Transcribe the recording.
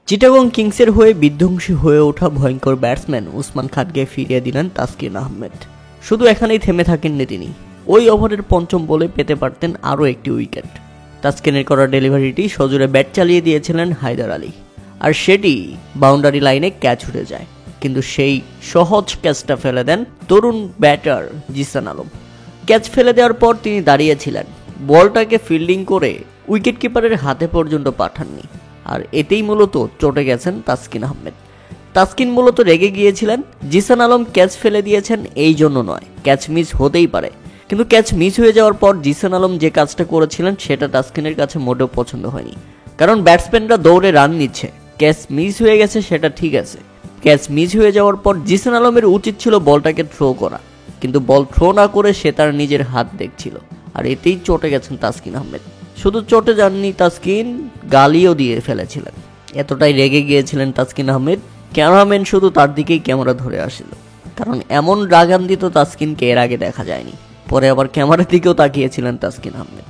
চিটাগং কিংসের হয়ে বিধ্বংসী হয়ে ওঠা ভয়ঙ্কর ব্যাটসম্যান উসমান খানকে ফিরিয়ে দিলেন তাসকিন আহমেদ। শুধু এখানেই থেমে থাকেননি তিনি, ওই ওভারের পঞ্চম বলে পেতে পারতেন আরও একটি উইকেট। তাসকিনের করা ডেলিভারিটি সজোরে ব্যাট চালিয়ে দিয়েছিলেন হায়দার আলী, আর সেটি বাউন্ডারি লাইনে ক্যাচ উঠে যায়। কিন্তু সেই সহজ ক্যাচটা ফেলে দেন তরুণ ব্যাটার জিসান আলম। ক্যাচ ফেলে দেওয়ার পর তিনি দাঁড়িয়েছিলেন, বলটাকে ফিল্ডিং করে উইকেট কিপারের হাতে পর্যন্ত পাঠাননি। আর এতেই মূলত চটে গেছেন তাসকিন আহমেদ। তাসকিন মূলত রেগে গিয়েছিলেন, জিসান আলম ক্যাচ ফেলে দিয়েছেন এই জন্য নয়, ক্যাচ মিস হতেই পারে। কিন্তু ক্যাচ মিস হয়ে যাওয়ার পর জিসান আলম যে কাজটা করেছিলেন সেটা তাসকিনের কাছে মোটেও পছন্দ হয়নি। কারণ ব্যাটসম্যানরা দৌড়ে রান নিচ্ছে, ক্যাচ মিস হয়ে গেছে সেটা ঠিক আছে, ক্যাচ মিস হয়ে যাওয়ার পর জিসান আলমের উচিত ছিল বলটাকে থ্রো করা, কিন্তু বল থ্রো না করে সে তার নিজের হাত দেখছিল। আর এতেই চটে গেছেন তাসকিন আহমেদ। শুধু চটে যাননি তাসকিন, গালিও দিয়ে ফেলেছিলেন। এতটাই রেগে গিয়েছিলেন তাসকিন আহমেদ, ক্যামেরাম্যান শুধু তার দিকেই ক্যামেরা ধরে আসছিল। কারণ এমন রাগান্বিত তাসকিনকে এর আগে দেখা যায়নি। পরে আবার ক্যামেরার দিকেও তাকিয়েছিলেন তাসকিন আহমেদ।